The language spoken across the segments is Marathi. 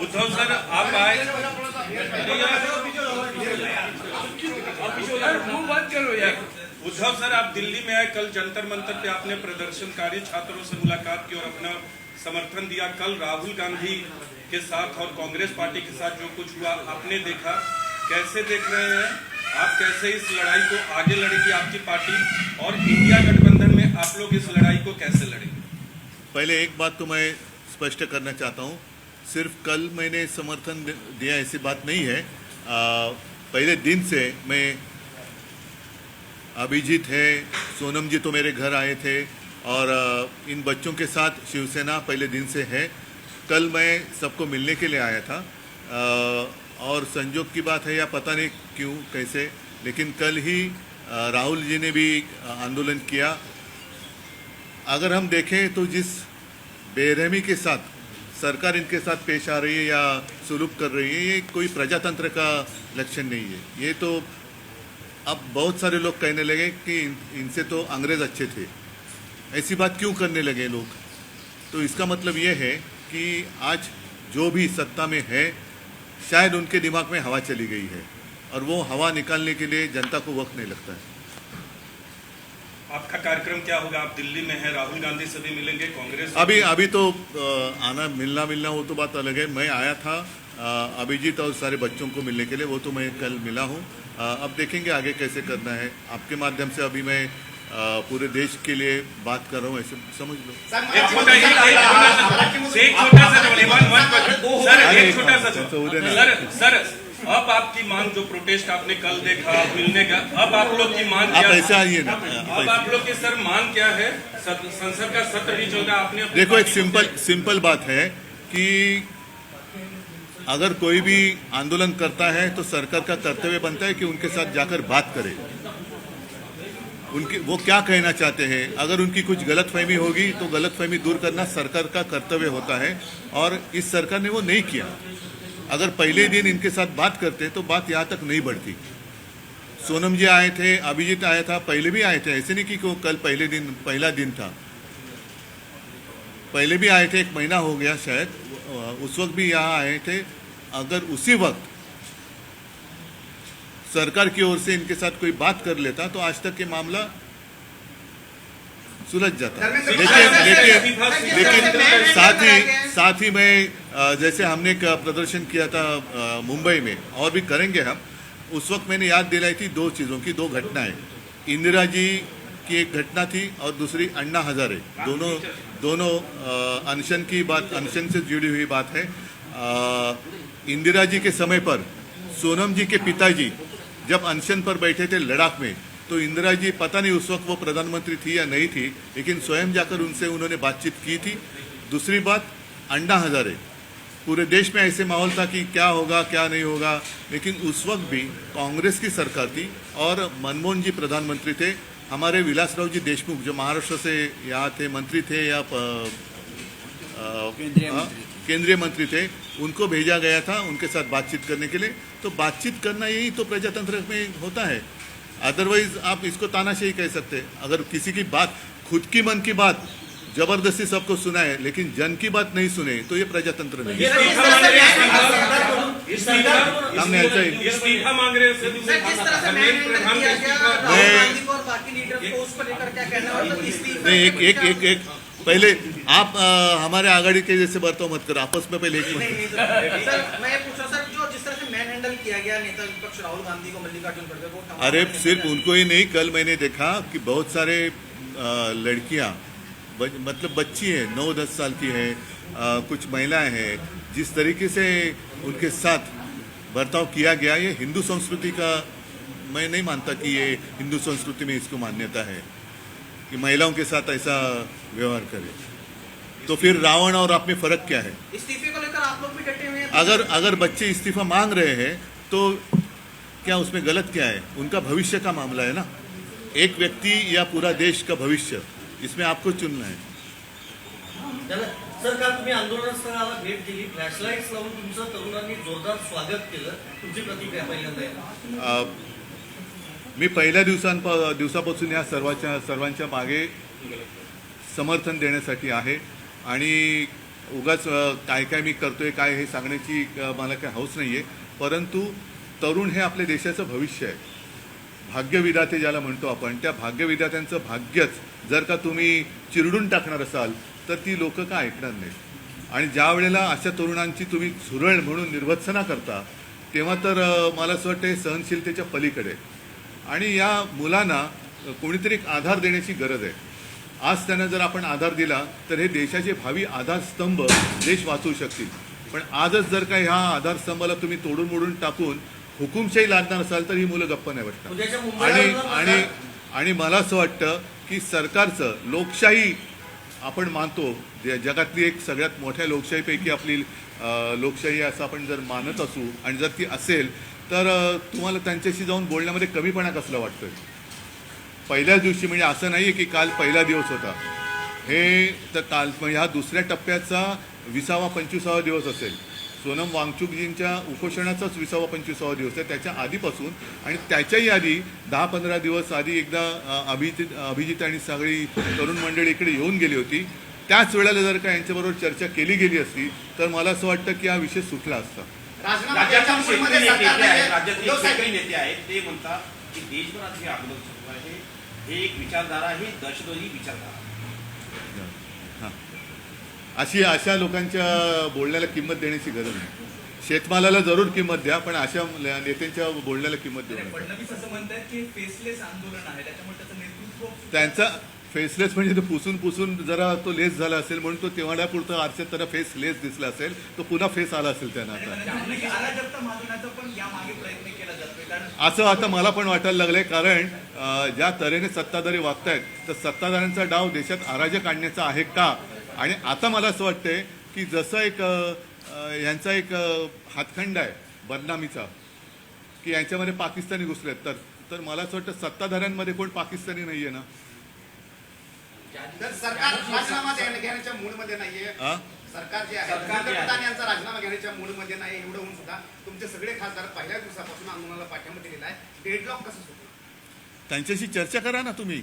उद्धव सर आप आए, उद्धव सर आप दिल्ली में आए, कल जंतर मंतर पे आपने प्रदर्शनकारी छात्रों से मुलाकात की और अपना समर्थन दिया। कल राहुल गांधी के साथ और कांग्रेस पार्टी के साथ जो कुछ हुआ आपने देखा, कैसे देख रहे हैं आप? कैसे इस लड़ाई को आगे लड़ेगी आपकी पार्टी, और इंडिया गठबंधन में आप लोग इस लड़ाई को कैसे लड़ेंगे? पहले एक बात तो मैं स्पष्ट करना चाहता हूँ, सिर्फ कल मैंने समर्थन दिया ऐसी बात नहीं है। पहले दिन से मैं, अभिजीत है, सोनम जी तो मेरे घर आए थे, और इन बच्चों के साथ शिवसेना पहले दिन से है। कल मैं सबको मिलने के लिए आया था, और संजोग की बात है या पता नहीं क्यों कैसे, लेकिन कल ही राहुल जी ने भी आंदोलन किया। अगर हम देखें तो जिस बेरहमी के साथ सरकार इनके साथ पेश आ रही है या सुलूक कर रही है, ये कोई प्रजातंत्र का लक्षण नहीं है। ये तो अब बहुत सारे लोग कहने लगे कि इनसे तो अंग्रेज अच्छे थे, ऐसी बात क्यों करने लगे लोग। तो इसका मतलब ये है कि आज जो भी सत्ता में है, शायद उनके दिमाग में हवा चली गई है, और वो हवा निकालने के लिए जनता को वक्त नहीं लगता है। आपका कार्यक्रम क्या होगा? आप दिल्ली में हैं, राहुल गांधी से भी मिलेंगे, कांग्रेस? अभी तो आना मिलना वो तो बात अलग है। मैं आया था अभिजीत और सारे बच्चों को मिलने के लिए, वो तो मैं कल मिला हूँ। अब देखेंगे आगे कैसे करना है। आपके माध्यम से अभी मैं पूरे देश के लिए बात कर रहा हूँ, ऐसे समझ लो। सर अब आपकी मांग, जो प्रोटेस्ट आपने कल देखा मिलने का, अब आप लोग की मांग क्या है? ऐसे आइए ना, अब आप लोग की सर मांग क्या है? संसद का सत्र भी चल रहा है, आपने देखो एक सिंपल बात है कि अगर कोई भी आंदोलन करता है तो सरकार का कर्तव्य बनता है कि उनके साथ जाकर बात करे, उनकी वो क्या कहना चाहते हैं। अगर उनकी कुछ गलतफहमी होगी तो गलतफहमी दूर करना सरकार का कर्तव्य होता है, और इस सरकार ने वो नहीं किया। अगर पहले दिन इनके साथ बात करते तो बात यहाँ तक नहीं बढ़ती। सोनम जी आए थे, अभिजीत आया था, पहले भी आए थे, ऐसे नहीं कि कल पहला दिन था, पहले भी आए थे, 1 महीना हो गया शायद, उस वक्त भी यहाँ आए थे। अगर उसी वक्त सरकार की ओर से इनके साथ कोई बात कर लेता तो आज तक ये मामला सुलझ जाता। लेकिन साथ ही मैं, जैसे हमने प्रदर्शन किया था मुंबई में, और भी करेंगे हम, उस वक्त मैंने याद दिलाई थी 2 चीज़ों की, 2 घटनाएं। इंदिरा जी की एक घटना थी और दूसरी अन्ना हजारे, दोनों अनशन की बात, अनशन से जुड़ी हुई बात है। इंदिरा जी के समय पर सोनम जी के पिताजी जब अनशन पर बैठे थे लद्दाख में, तो इंदिरा जी, पता नहीं उस वक्त वो प्रधानमंत्री थी या नहीं थी, लेकिन स्वयं जाकर उनसे उन्होंने बातचीत की थी। दूसरी बात, अन्ना हजारे, पूरे देश में ऐसे माहौल था कि क्या होगा क्या नहीं होगा, लेकिन उस वक्त भी कांग्रेस की सरकार थी और मनमोहन जी प्रधानमंत्री थे। हमारे विलासराव जी देशमुख जो महाराष्ट्र से यहाँ थे, मंत्री थे या केंद्रीय मंत्री थे, उनको भेजा गया था उनके साथ बातचीत करने के लिए। तो बातचीत करना यही तो प्रजातंत्र में होता है। अदरवाइज आप इसको तानाशाही कह सकते हैं। अगर किसी की बात, खुद की मन की बात जबरदस्ती सबको सुनाए लेकिन जन की बात नहीं सुने, तो ये प्रजातंत्र नहीं है। एक पहले आप हमारे आघाड़ी के जैसे बर्ताव मत करो, आपस में पहले एक मिनट। सर मैं पूछा सर, जो जिस तरह से मैन हैंडल किया गया नेता विपक्ष राहुल गांधी को, मल्लिकार्जुन खड़गे को, अरे सिर्फ उनको ही नहीं, कल मैंने देखा कि बहुत सारे लड़कियां, मतलब बच्ची है, 9-10 साल की है, कुछ महिलाएं हैं, जिस तरीके से उनके साथ बर्ताव किया गया, ये हिंदू संस्कृति का, मैं नहीं मानता कि ये हिंदू संस्कृति में इसको मान्यता है कि महिलाओं के साथ ऐसा व्यवहार करे। तो फिर रावण और आप में फर्क क्या है? इस्तीफे को लेकर आप लोग भी डटे हुए हैं। अगर बच्चे इस्तीफा मांग रहे हैं तो क्या उसमें गलत क्या है? उनका भविष्य का मामला है ना, एक व्यक्ति या पूरा देश का भविष्य, इसमें आपको चुनना है। सर, काल तुम्ही आंदोलनस्थळाला भेट दिली, फ्लॅशलाइट्स लावून तुमचं तरुणांनी जोरदार स्वागत केलं, तुमची प्रतिक्रिया पहिल्यांदा? मी पहिल्या दिवसापासून या सर्वांच्या मागे समर्थन देण्यासाठी आहे, आणि उगाच काय काय मी करतोय काय हे सांगण्याची मला काय हौस नाही आहे. परंतु तरुण हे आपल्या देशाचं भविष्य आहे. भाग्यविधाते ज्याला म्हणतो आपण, त्या भाग्यविधात्यांचं भाग्यच जर का तुम्ही चिरडून टाकणार असाल तर ती लोक का ऐकणार नाहीत. आणि ज्या वेळेला अशा तरुणांची तुम्ही झुरळ म्हणून निर्वत्सना करता तेव्हा तर मला असं वाटतं हे सहनशीलतेच्या पलीकडे. आणि या मुलांना कोणीतरी एक आधार देण्याची गरज आहे. आज त्यांना जर आपण आधार दिला तर हे देशाचे भावी आधारस्तंभ देश वाचवू शकतील. पण आजच जर का ह्या आधारस्तंभाला तुम्ही तोडून मोडून टाकून हुकुमशाही लादणार असाल तर ही मुलं गप्प नाही उद्याच्या बसणार. मुंबईला आणि आणि मला असं वाटतं की सरकारचं लोकशाही आपण मानतो, जगातली एक सगळ्यात मोठ्या लोकशाहीपैकी आपली लोकशाही असं आपण जर मानत असू आणि जर ती असेल तर तुम्हाला त्यांच्याशी जाऊन बोलण्यामध्ये कमीपणा कसला वाटतोय. पहिल्याच दिवशी म्हणजे असं नाही आहे की काल पहिला दिवस होता, हे तर काल म्हणजे हा दुसऱ्या टप्प्याचा 20वा-25वा दिवस असेल. सोनम वांगचुकजींच्या उपोषणाचाच 20वा-25वा दिवस आहे. त्याच्या आधीपासून आणि त्याच्याही आधी 10-15 दिवस आधी एकदा अभिजित आणि सगळी तरुण मंडळी इकडे येऊन गेली होती. त्याच वेळेला जर का यांच्याबरोबर चर्चा केली गेली असती तर मला असं वाटतं की हा विषय सुटला असता. राज्यातील शेतकरी नेते आहेत, राज्यातील शेतकरी नेते आहेत, ते म्हणतात की देशभरात हे आंदोलन सुरू आहे, हे एक विचारधारा आहे, दहशतवादी विचारधारा. हां, अशा लोकांच्या बोलण्याला किंमत देण्याची गरज नाही. शेतमालाला जरूर किंमत द्या, पण अशा नेत्यांच्या बोलण्याला किंमत देऊ नका. फडणवीस असं म्हणतात की फेसलेस आंदोलन आहे, त्याच्यामुळे त्याचं नेतृत्व त्यांचा फेसलेस म्हणजे तो पुसून जरा तो लेस झाला असेल म्हणून तो तेवढ्यापुरतं आरशात त्याला फेस लेस दिसला असेल, तो पुन्हा फेस आला असेल त्यांना आता. अराजकता माजवण्याचा पण यामागे प्रयत्न केला जातोय. कारण असं आता मला पण वाटायला लागलंय, कारण ज्या तऱ्हेने सत्ताधारी वागतायत तर सत्ताधाऱ्यांचा डाव देशात अराजक आणण्याचा आहे का. आणि आता मला असं वाटतंय की जसं एक यांचा एक हातखंड आहे बदनामीचा की यांच्यामध्ये पाकिस्तानी घुसलेत, तर मला असं वाटतं सत्ताधाऱ्यांमध्ये कोण पाकिस्तानी नाहीये ना. तर सरकार राजीनामा घेण्याच्या मूडमध्ये नाहीये. हा? सरकार जे आहे पंतप्रधान यांचा राजीनामा घेण्याच्या मूडमध्ये नाही. एवढं होऊन सुद्धा तुमचे सगळे खासदार पहिल्या दिवसापासून आंदोलनाला पाठिंबा दिलेला आहे. डेडलॉक कसं सुटलं? त्यांच्याशी चर्चा करा ना, तुम्ही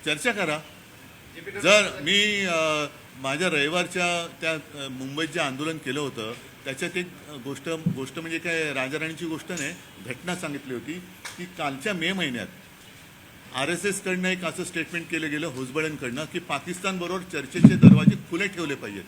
चर्चा करा. जर मी माझ्या रविवारच्या त्या मुंबईत जे आंदोलन केलं होतं त्याच्यात एक गोष्ट म्हणजे काय राजाराणीची गोष्ट नाही, घटना सांगितली होती की कालच्या मे महिन्यात RSS कडनं एक असं स्टेटमेंट केलं गेलं हुजबळांकडनं की पाकिस्तानबरोबर चर्चेचे दरवाजे खुले ठेवले पाहिजेत.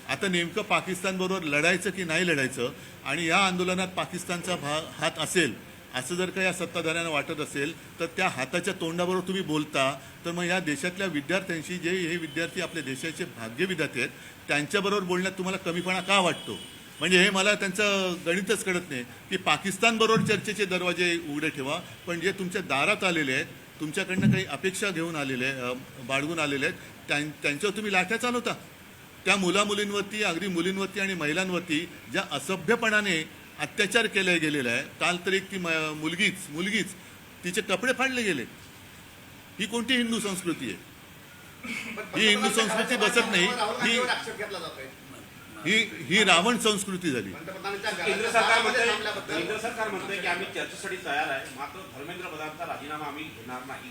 आता नेमकं पाकिस्तानबरोबर लढायचं की नाही लढायचं आणि या आंदोलनात पाकिस्तानचा हात असेल असं जर का या सत्ताधाऱ्यांना वाटत असेल तर त्या हाताच्या तोंडाबरोबर तुम्ही बोलता तर मग या देशातल्या विद्यार्थ्यांशी, जे हे विद्यार्थी आपल्या देशाचे भाग्यविधाते आहेत, त्यांच्याबरोबर बोलण्यात तुम्हाला कमीपणा का वाटतो. म्हणजे हे मला त्यांचं गणितच कळत नाही की पाकिस्तानबरोबर चर्चेचे दरवाजे उघडे ठेवा, पण जे तुमच्या दारात आलेले आहेत, तुमच्याकडनं काही अपेक्षा घेऊन आलेले बाळगून आलेले आहेत, त्यांच्यावर तुम्ही लाठ्या चालवता. त्या मुलींवरती, अगदी मुलींवरती आणि महिलांवरती ज्या असभ्यपणाने अत्याचार केला गेलेला आहे. काल तर एक ती मुलगीच तिचे कपडे फाडले गेले. ही कोणती हिंदू संस्कृती आहे? ही हिंदू संस्कृती बसत नाही. आक्षेप घेतला जातोय. ही रावण संस्कृती झाली. केंद्र सरकार म्हणतंय की आम्ही चर्चेसाठी तयार आहे, मात्र धर्मेंद्र प्रधानचा राजीनामा आम्ही घेणार नाही.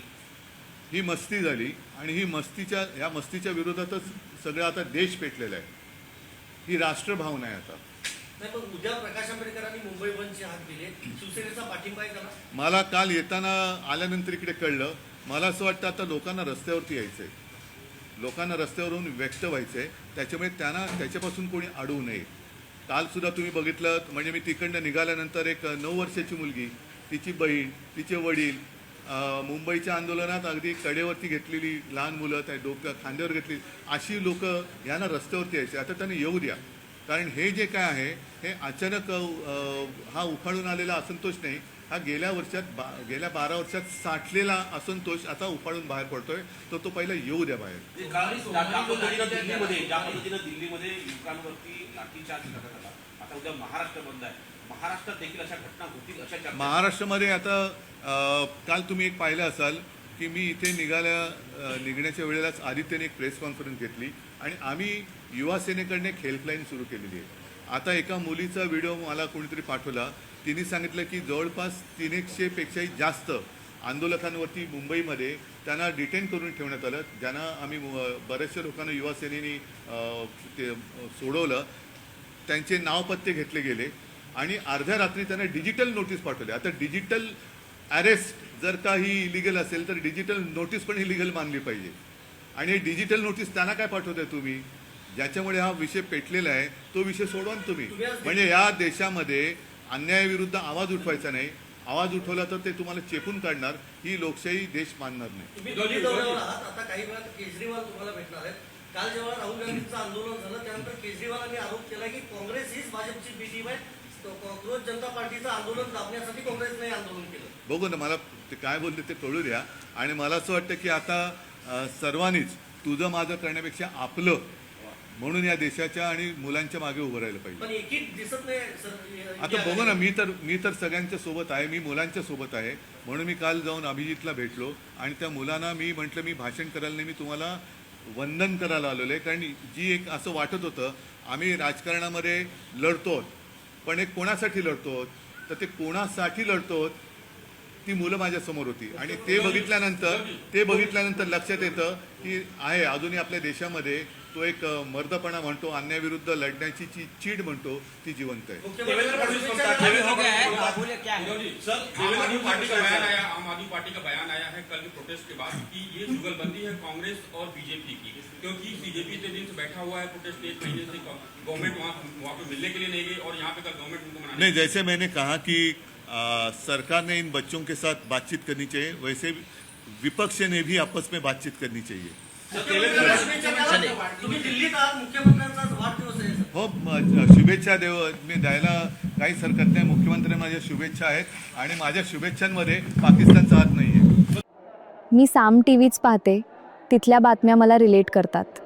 ही मस्ती झाली आणि या मस्तीच्या विरोधातच सगळं आता देश पेटलेला आहे. ही राष्ट्रभावना आहे आता. नाही, पण उद्या प्रकाश आंबेडकरांनी मुंबई बंदचे हात दिले, शिवसेनेचा पाठिंबा आहे का? मला काल येताना आल्यानंतर इकडे कळलं. मला असं वाटतं आता लोकांना रस्त्यावरती यायचंय, लोकांना रस्त्यावरून व्यक्त व्हायचंय, त्याच्यामुळे त्याच्यापासून कोणी अडवू नये. काल सुद्धा तुम्ही बघितलं म्हणजे मी तिकडनं निघाल्यानंतर एक 9 वर्षाची मुलगी, तिची बहीण, तिचे वडील, मुंबईच्या आंदोलनात अगदी कडेवरती घेतलेली लहान मुलं, त्या खांद्यावर घेतली, अशी लोक यांना रस्त्यावरती यायचे. आता त्यांना येऊ द्या, कारण हे जे काय आहे हे अचानक हा उफाळून आलेला असंतोष नाही, हा गेल्या 12 वर्षात साठलेला असंतोष आता उफाळून बाहेर पडतोय. तो पहिला येऊ द्या बाहेर. ज्या पद्धतीनं दिल्लीमध्ये युवकांवरती लाठीचार्ज करण्यात आला, आता उद्या महाराष्ट्र बंद आहे, महाराष्ट्रात देखील अशा घटना होतील अशा चर्चा. महाराष्ट्रामध्ये आता काल तुम्ही एक पाहिलं असाल की मी इथे निघण्याच्या वेळेलाच आदित्यने एक प्रेस कॉन्फरन्स घेतली आणि आम्ही युवा सेनेकडने एक हेल्पलाईन सुरू केलेली आहे. आता एका मुलीचा व्हिडिओ मला कोणीतरी पाठवला, तिने सांगितलं की जवळपास 300पेक्षाही जास्त आंदोलकांवरती मुंबईमध्ये त्यांना डिटेन करून ठेवण्यात आलं, ज्यांना आम्ही बऱ्याचशा लोकांना युवा सेनेनी ते सोडवलं, त्यांचे नाव पत्ते घेतले गेले आणि अर्ध्या रात्री त्यांना डिजिटल नोटीस पाठवली. आता डिजिटल अरेस्ट जर का ही इलिगल असेल तर डिजिटल नोटीस पण इलिगल मानली पाहिजे. आणि डिजिटल नोटीस त्यांना काय पाठवताय तुम्ही, ज्याच्यामुळे हा विषय पेटलेला आहे तो विषय सोडवा ना तुम्ही. म्हणजे या देशामध्ये अन्यायाविरुद्ध आवाज उठवायचा नाही, आवाज उठवला तर ते तुम्हाला चेपून काढणार, ही लोकशाही देश मानणार नाही. तुम्ही दिल्ली दौऱ्यावर आहात, आता काही वेळात केजरीवाल तुम्हाला भेटणार आहेत. काल जेव्हा राहुल गांधींचं आंदोलन झालं त्यानंतर केजरीवालांनी आरोप केला की काँग्रेस हीच भाजपची बी टीम आहे, काँग्रेस जनता पार्टीचं आंदोलन दाबण्यासाठी काँग्रेसने आंदोलन केलं. बघू ना, मला ते काय बोलले ते कळू द्या. आणि मला असं वाटतं की आता सर्वांनीच तुझं माझं करण्यापेक्षा आपलं म्हणून या देशाच्या आणि मुलांच्या मागे उभं राहिलं पाहिजे. पण एकीच दिसत नाही सर. आता बघू ना, मी तर सगळ्यांच्या सोबत आहे, मी मुलांच्या सोबत आहे. म्हणून मी काल जाऊन अभिजितला भेटलो आणि त्या मुलांना मी म्हटलं मी भाषण करायला नाही, मी तुम्हाला वंदन करायला आलेलो आहे. कारण जी एक असं वाटत होतं आम्ही राजकारणामध्ये लढतो, पण एक कोणासाठी लढतो, तर ते कोणासाठी लढतो ती मुलं माझ्यासमोर होती. आणि ते बघितल्यानंतर लक्षात येतं की आहे अजूनही आपल्या देशामध्ये तो एक मर्दपणा म्हणतो, अन्यायाविरुद्ध लढण्याची जी चीड म्हणतो ती जिवंत आहे. देवेंद्र फडणवीस बोलतात, सर, आम आदमी पार्टी का बयान आया, आम आदमी पार्टी का बयान आया है कल के प्रोटेस्ट के बाद कि ये जुगलबंदी है कांग्रेस और बीजेपी की, क्योंकि बीजेपी इतने दिन से बैठा हुआ है प्रोटेस्ट, 1 महीने से गवर्नमेंट वहाँ पे मिलने के लिए नहीं गई और यहाँ पे कल गवर्नमेंट उनको मनाने नहीं, जैसे मैंने कहा कि सरकार ने इन बच्चों के साथ बातचीत करनी चाहिए, वैसे विपक्ष ने भी आपस में बातचीत करनी चाहिए. तुम्ही दिल्लीत आहात, मुख्यमंत्र्यांचा वाढदिवस आहे. हो, शुभेच्छा मी द्यायला काहीच हरकत नाही. मुख्यमंत्र्यांना माझ्या शुभेच्छा आहेत आणि माझ्या शुभेच्छांमध्ये पाकिस्तानचा हात नाही आहे. मी साम टीव्हीच पाहते, तिथल्या बातम्या मला रिलेट करतात.